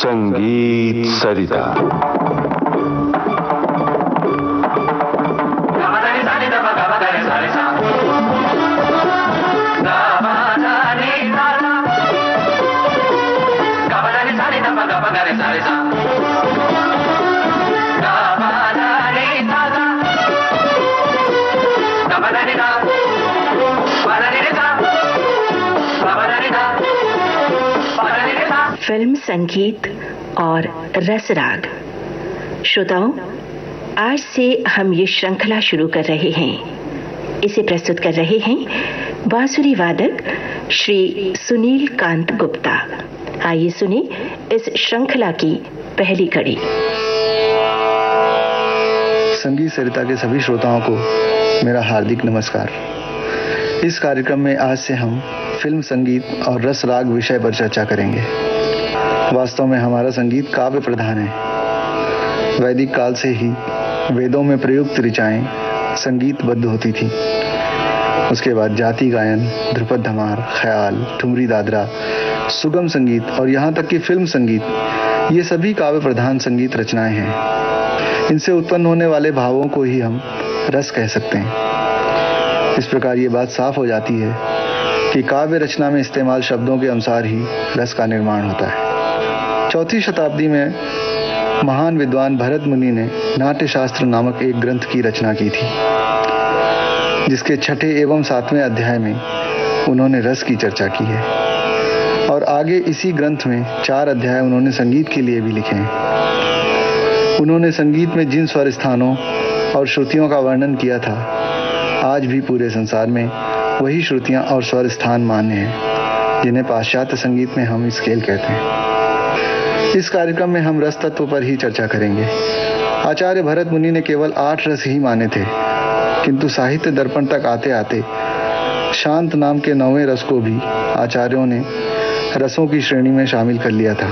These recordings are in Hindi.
संगीत सरिता। फिल्म संगीत और रसराग। श्रोताओं, आज से हम ये श्रृंखला शुरू कर रहे हैं। इसे प्रस्तुत कर रहे हैं बांसुरी वादक श्री सुनील कांत गुप्ता। आइए सुने इस श्रृंखला की पहली कड़ी। संगीत सरिता के सभी श्रोताओं को मेरा हार्दिक नमस्कार। इस कार्यक्रम में आज से हम फिल्म संगीत और रस राग विषय पर चर्चा करेंगे। वास्तव में हमारा संगीत काव्य प्रधान है। वैदिक काल से ही वेदों में प्रयुक्त ऋचाएं संगीतबद्ध होती थी। उसके बाद जाति गायन, ध्रुपद धमार, ख्याल, ठुमरी दादरा, सुगम संगीत और यहाँ तक कि फिल्म संगीत, ये सभी काव्य प्रधान संगीत रचनाएं हैं। इनसे उत्पन्न होने वाले भावों को ही हम रस कह सकते हैं। इस प्रकार ये बात साफ हो जाती है कि काव्य रचना में इस्तेमाल शब्दों के अनुसार ही रस का निर्माण होता है। चौथी शताब्दी में महान विद्वान भरत मुनि ने नाट्य शास्त्र नामक एक ग्रंथ की रचना की थी, जिसके छठे एवं सातवें अध्याय में उन्होंने रस की चर्चा की है। और आगे इसी ग्रंथ में 4 अध्याय उन्होंने संगीत के लिए भी लिखे हैं। उन्होंने संगीत में जिन स्वर स्थानों और श्रुतियों का वर्णन किया था, आज भी पूरे संसार में वही श्रुतियां और स्वर स्थान मान्य हैं, जिन्हें पाश्चात्य संगीत में हम स्केल कहते हैं। इस कार्यक्रम में हम रस तत्व पर ही चर्चा करेंगे। आचार्य भरत मुनि ने केवल 8 रस ही माने थे, किंतु साहित्य दर्पण तक आते आते शांत नाम के 9वें रस को भी आचार्यों ने रसों की श्रेणी में शामिल कर लिया था।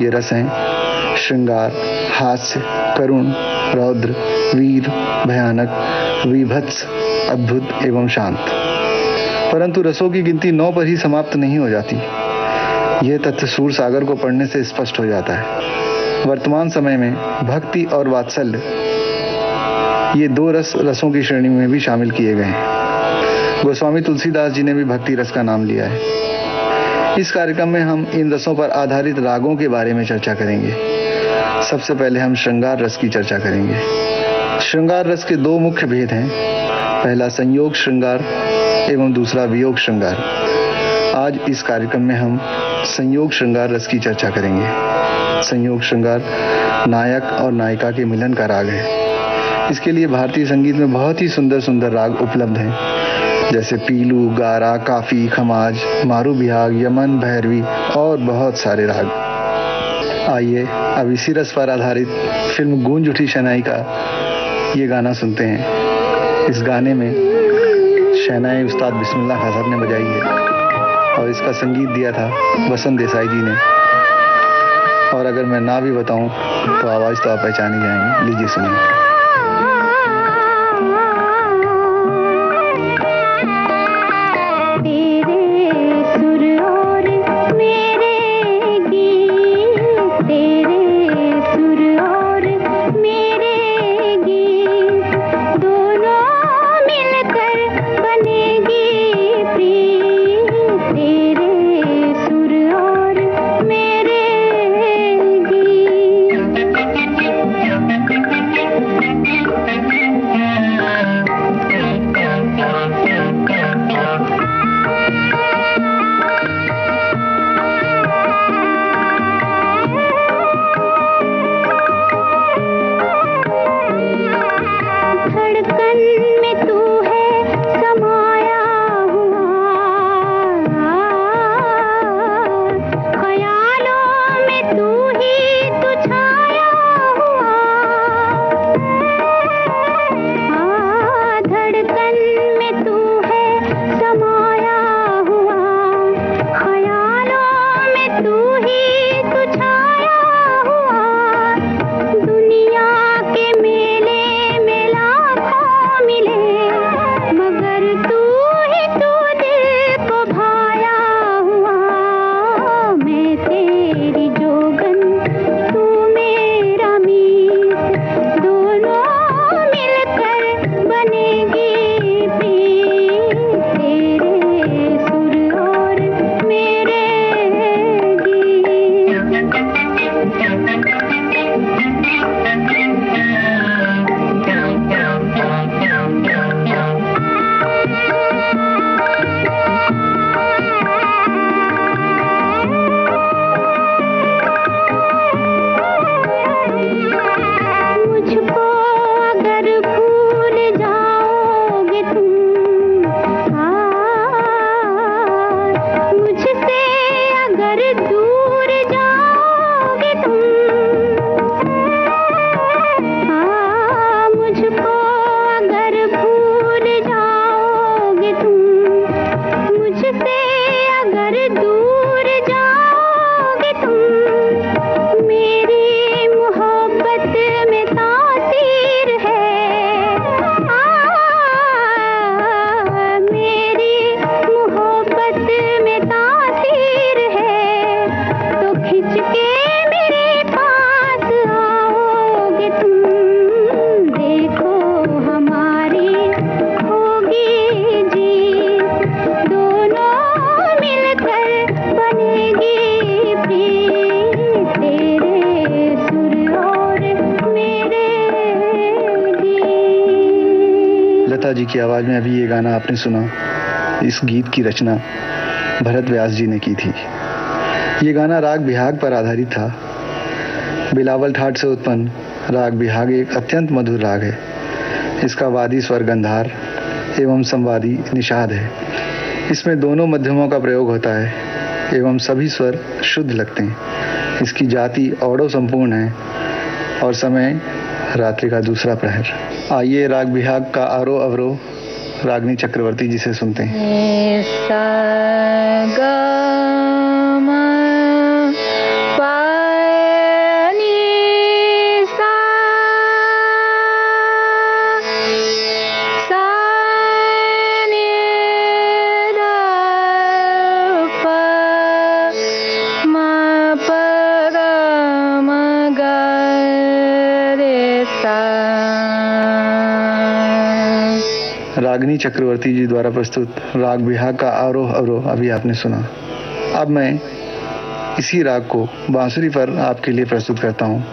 ये रस हैं श्रृंगार, हास्य, करुण, रौद्र, वीर, भयानक, विभत्स, अद्भुत एवं शांत। परंतु रसों की गिनती 9 पर ही समाप्त नहीं हो जाती। यह तथ्य सूर सागर को पढ़ने से स्पष्ट हो जाता है। वर्तमान समय में भक्ति और वात्सल्य, ये 2 रसों की श्रेणी में भी शामिल किए गए हैं। गोस्वामी तुलसीदास जी ने भी भक्ति रस का नाम लिया है। इस कार्यक्रम में हम इन रसों पर आधारित रागों के बारे में चर्चा करेंगे। सबसे पहले हम श्रृंगार रस की चर्चा करेंगे। श्रृंगार रस के 2 मुख्य भेद हैं। पहला संयोग श्रृंगार एवं दूसरा वियोग श्रृंगार। आज इस कार्यक्रम में हम संयोग श्रृंगार रस की चर्चा करेंगे। संयोग श्रृंगार नायक और नायिका के मिलन का राग है। इसके लिए भारतीय संगीत में बहुत ही सुंदर सुंदर राग उपलब्ध हैं, जैसे पीलू, गारा, काफी, खमाज, मारू बिहाग, यमन, भैरवी और बहुत सारे राग। आइए अब इसी रस पर आधारित फिल्म गूंज उठी शहनाई का ये गाना सुनते हैं। इस गाने में शहनाई उस्ताद बिस्मिल्लाह खान साहब ने बजाई है और इसका संगीत दिया था वसंत देसाई जी ने। और अगर मैं ना भी बताऊं तो आवाज तो आप पहचान ही जाएंगे। लीजिए सुनिए। की आवाज में अभी ये गाना आपने सुना, इस गीत की रचना भरत व्यास जी ने की थी। ये गाना राग बिहाग पर आधारित था। बिलावल ठाट से उत्पन्न राग बिहाग एक अत्यंत मधुर राग है। इसका वादी स्वर गंधार एवं संवादी निषाद है। इसमें दोनों मध्यमों का प्रयोग होता है एवं सभी स्वर शुद्ध लगते हैं। इसकी जाति औडो संपूर्ण है और समय रात्रि का दूसरा प्रहर। आइए राग बिहाग का आरोह अवरोह रागनी चक्रवर्ती जी से सुनते हैं। रागनी चक्रवर्ती जी द्वारा प्रस्तुत राग बिहाग का आरोह अवरोह अभी आपने सुना। अब मैं इसी राग को बांसुरी पर आपके लिए प्रस्तुत करता हूँ।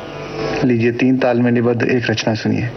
लीजिए 3 ताल में निबद्ध एक रचना सुनिए।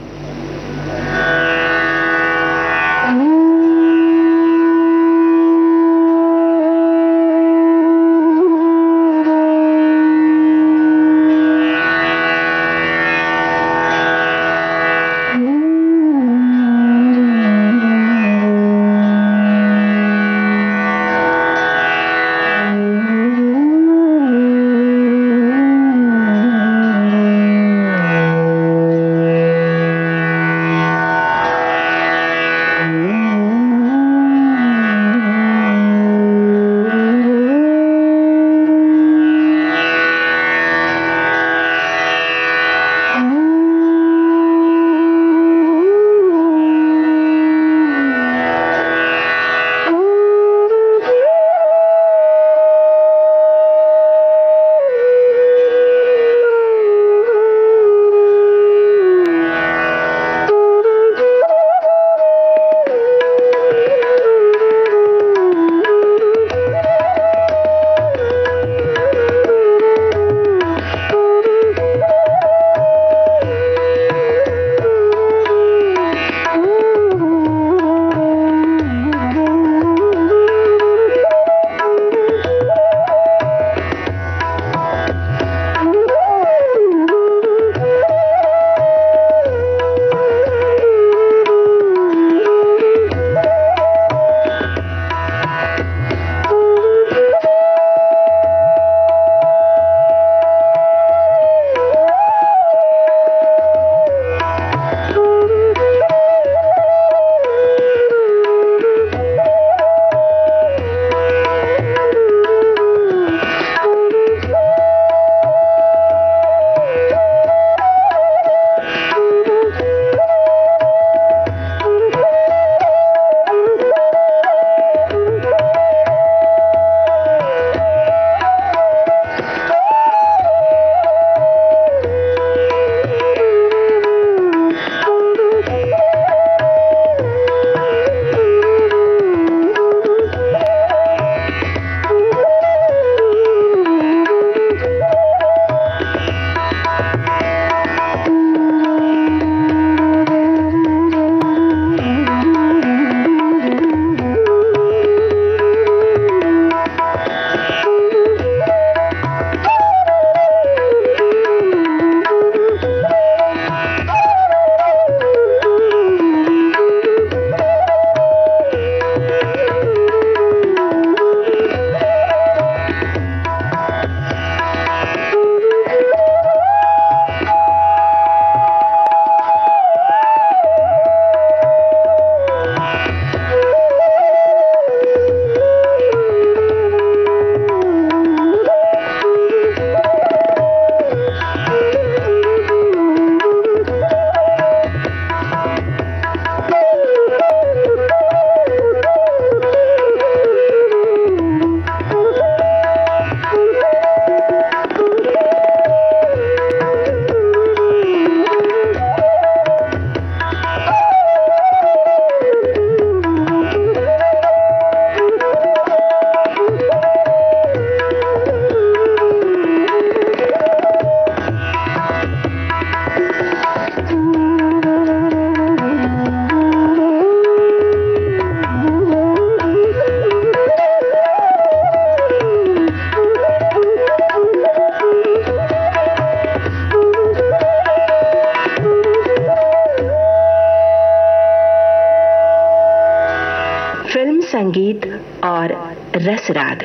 संगीत और रसराग,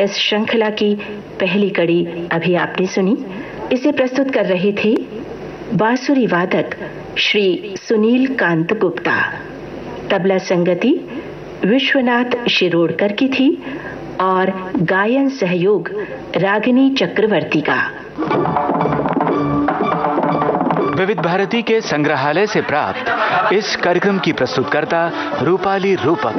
इस श्रृंखला की पहली कड़ी अभी आपने सुनी। इसे प्रस्तुत कर रहे थे बांसुरी वादक श्री सुनील कांत गुप्ता। तबला संगति विश्वनाथ शिरोडकर की थी और गायन सहयोग रागिनी चक्रवर्ती का। विविध भारती के संग्रहालय से प्राप्त इस कार्यक्रम की प्रस्तुतकर्ता रूपाली रूपक।